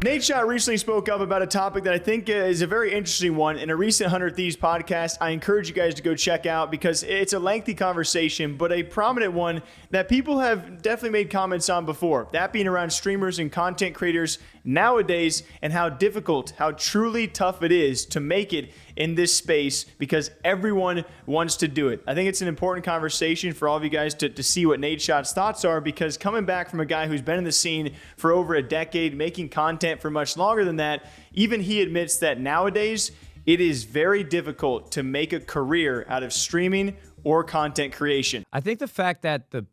Nadeshot recently spoke up about a topic that I think is a very interesting one in a recent 100 Thieves podcast. I encourage you guys to go check out because it's a lengthy conversation, but a prominent one that people have definitely made comments on before. That being around streamers and content creators nowadays and how difficult, how truly tough it is to make it in this space because everyone wants to do it. I think it's an important conversation for all of you guys to see what Nadeshot's thoughts are, because coming back from a guy who's been in the scene for over a decade, making content for much longer than that, even he admits that nowadays it is very difficult to make a career out of streaming or content creation. I think the fact that the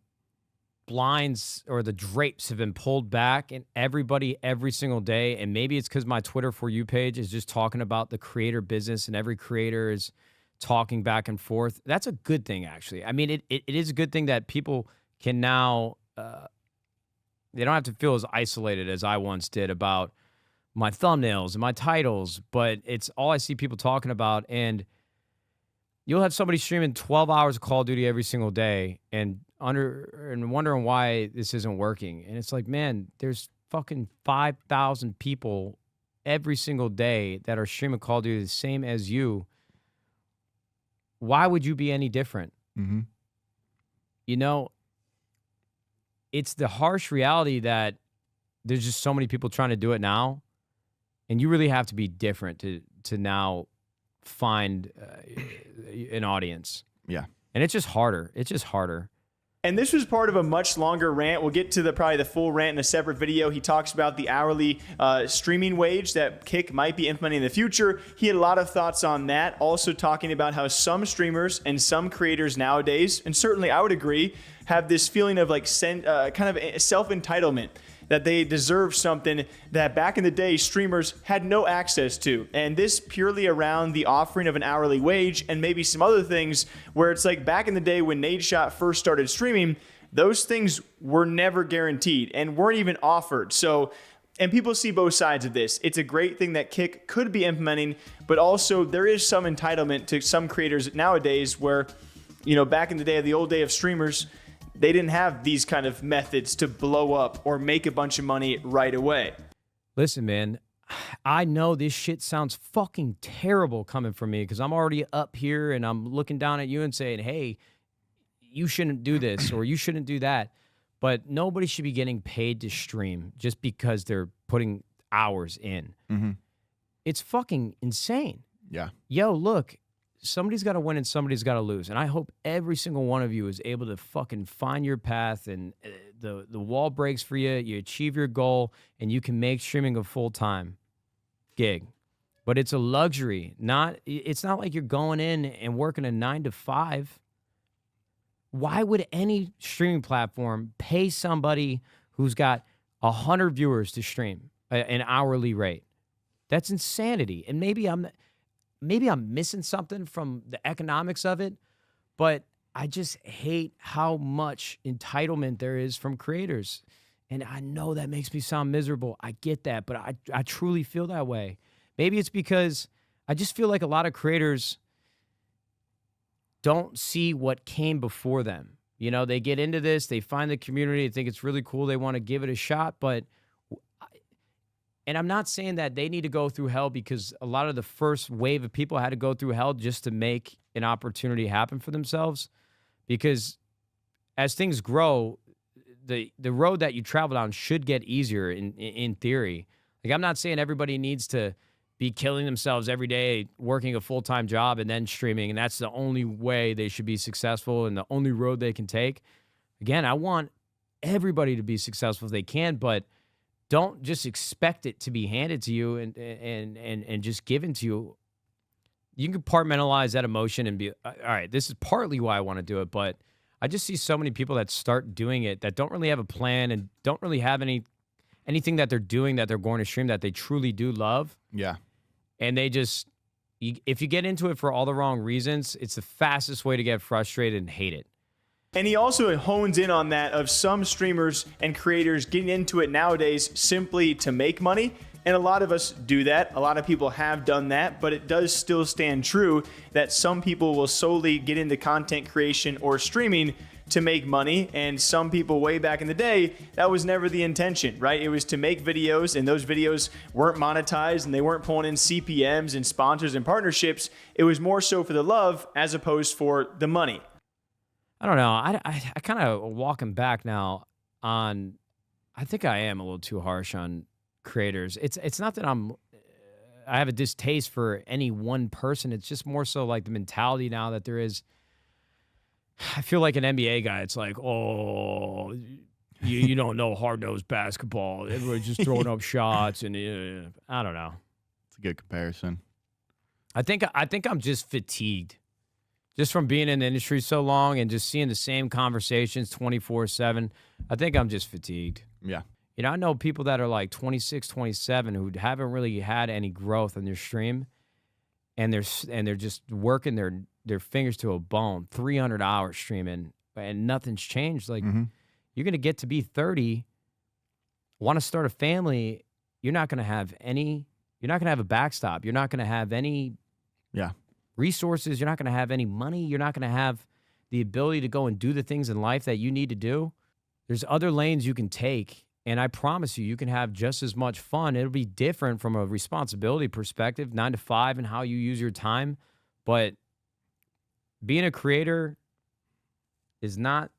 blinds or the drapes have been pulled back and everybody every single day, and maybe it's because my Twitter For You page is just talking about the creator business and every creator is talking back and forth. That's a good thing, actually. I mean, it is a good thing that people can now, they don't have to feel as isolated as I once did about my thumbnails and my titles, but it's all I see people talking about. And you'll have somebody streaming 12 hours of Call of Duty every single day and wondering why this isn't working. And it's like, man, there's fucking 5,000 people every single day that are streaming Call of Duty the same as you. Why would you be any different? Mm-hmm. You know, it's the harsh reality that there's just so many people trying to do it now, and you really have to be different to now find an audience. Yeah. And it's just harder. It's just harder. And this was part of a much longer rant. We'll get to probably the full rant in a separate video. He talks about the hourly streaming wage that Kick might be implementing in the future. He had a lot of thoughts on that. Also talking about how some streamers and some creators nowadays, and certainly I would agree, have this feeling of like kind of self-entitlement, that they deserve something that back in the day streamers had no access to. And this purely around the offering of an hourly wage and maybe some other things where it's like back in the day when Nadeshot first started streaming, those things were never guaranteed and weren't even offered. So, and people see both sides of this. It's a great thing that Kick could be implementing, but also there is some entitlement to some creators nowadays where, you know, back in the day of the old day of streamers, they didn't have these kind of methods to blow up or make a bunch of money right away. Listen, man, I know this shit sounds fucking terrible coming from me because I'm already up here and I'm looking down at you and saying, hey, you shouldn't do this or you shouldn't do that. But nobody should be getting paid to stream just because they're putting hours in. Mm-hmm. It's fucking insane. Yeah. Yo, look. Somebody's got to win and somebody's got to lose. And I hope every single one of you is able to fucking find your path and the wall breaks for you, you achieve your goal, and you can make streaming a full-time gig. But it's a luxury. It's not like you're going in and working a 9 to 5. Why would any streaming platform pay somebody who's got 100 viewers to stream an hourly rate? That's insanity. And maybe I'm missing something from the economics of it, but I just hate how much entitlement there is from creators. And I know that makes me sound miserable. I get that, but I truly feel that way. Maybe it's because I just feel like a lot of creators don't see what came before them. You know, they get into this, they find the community, they think it's really cool, they want to give it a shot, and I'm not saying that they need to go through hell because a lot of the first wave of people had to go through hell just to make an opportunity happen for themselves. Because as things grow, the road that you travel down should get easier in theory. Like, I'm not saying everybody needs to be killing themselves every day, working a full-time job and then streaming, and that's the only way they should be successful and the only road they can take. Again, I want everybody to be successful if they can, but don't just expect it to be handed to you and just given to you. You can compartmentalize that emotion and be, all right, this is partly why I want to do it, but I just see so many people that start doing it that don't really have a plan and don't really have anything that they're doing that they're going to stream that they truly do love. Yeah. And they just, if you get into it for all the wrong reasons, it's the fastest way to get frustrated and hate it. And he also hones in on that of some streamers and creators getting into it nowadays simply to make money. And a lot of us do that. A lot of people have done that, but it does still stand true that some people will solely get into content creation or streaming to make money, and some people way back in the day, that was never the intention, right? It was to make videos, and those videos weren't monetized, and they weren't pulling in CPMs and sponsors and partnerships. It was more so for the love as opposed for the money. I don't know. I kind of walking back now on, I think I am a little too harsh on creators. It's not that I have a distaste for any one person. It's just more so like the mentality now that there is. I feel like an NBA guy. It's like, oh, you don't know hard-nosed basketball. Everybody's just throwing up shots, and I don't know. It's a good comparison. I think I'm just fatigued, just from being in the industry so long and just seeing the same conversations 24/7. I think I'm just fatigued. Yeah. You know, I know people that are like 26, 27 who haven't really had any growth in their stream, and they're just working their fingers to a bone, 300 hours streaming, and nothing's changed. Like, you're going to get to be 30, want to start a family, you're not going to have a backstop. You're not going to have any resources. You're not going to have any money. You're not going to have the ability to go and do the things in life that you need to do. There's other lanes you can take, and I promise you can have just as much fun. It'll be different from a responsibility perspective, 9 to 5, and how you use your time, but being a creator is not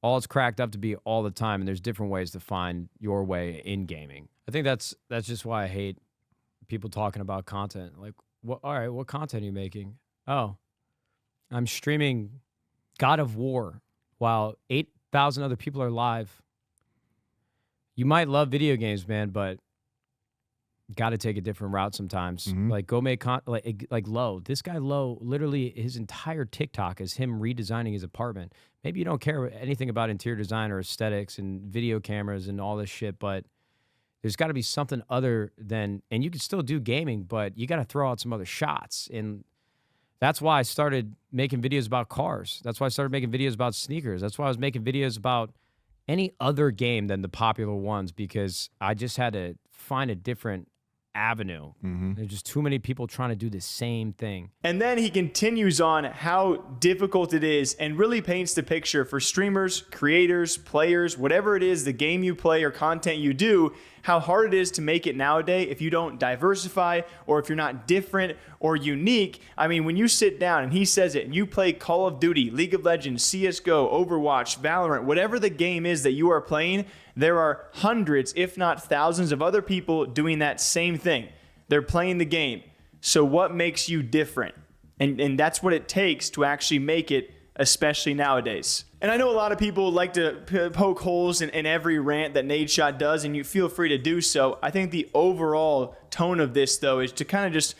all it's cracked up to be all the time, and there's different ways to find your way in gaming. I think that's just why I hate people talking about content. Like, all right, what content are you making? Oh, I'm streaming God of War while 8,000 other people are live. You might love video games, man, but got to take a different route sometimes. Like, go make like Low. This guy Low, literally his entire TikTok is him redesigning his apartment. Maybe you don't care anything about interior design or aesthetics and video cameras and all this shit, but there's got to be something other than, and you can still do gaming, but you got to throw out some other shots. And that's why I started making videos about cars. That's why I started making videos about sneakers. That's why I was making videos about any other game than the popular ones, because I just had to find a different avenue. There's just too many people trying to do the same thing. And then he continues on how difficult it is and really paints the picture for streamers, creators, players, whatever it is, the game you play or content you do, how hard it is to make it nowadays if you don't diversify or if you're not different or unique. I mean, when you sit down, and he says it, and you play Call of Duty, League of Legends, CSGO, Overwatch, Valorant, whatever the game is that you are playing, there are hundreds, if not thousands of other people doing that same thing. They're playing the game. So what makes you different? And that's what it takes to actually make it, especially nowadays. And I know a lot of people like to poke holes in every rant that Nadeshot does, and you feel free to do so. I think the overall tone of this, though, is to kind of just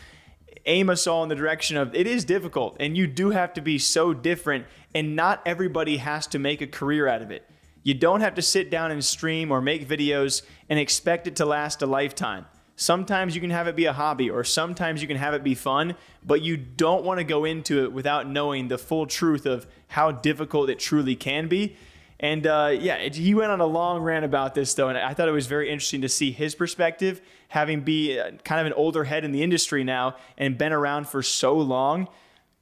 aim us all in the direction of it is difficult, and you do have to be so different, and not everybody has to make a career out of it. You don't have to sit down and stream or make videos and expect it to last a lifetime. Sometimes you can have it be a hobby, or sometimes you can have it be fun, but you don't want to go into it without knowing the full truth of how difficult it truly can be. And he went on a long rant about this, though, and I thought it was very interesting to see his perspective, having be kind of an older head in the industry now and been around for so long.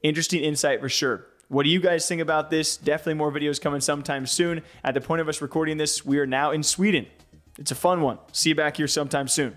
Interesting insight for sure. What do you guys think about this? Definitely more videos coming sometime soon. At the point of us recording this, we are now in Sweden. It's a fun one. See you back here sometime soon.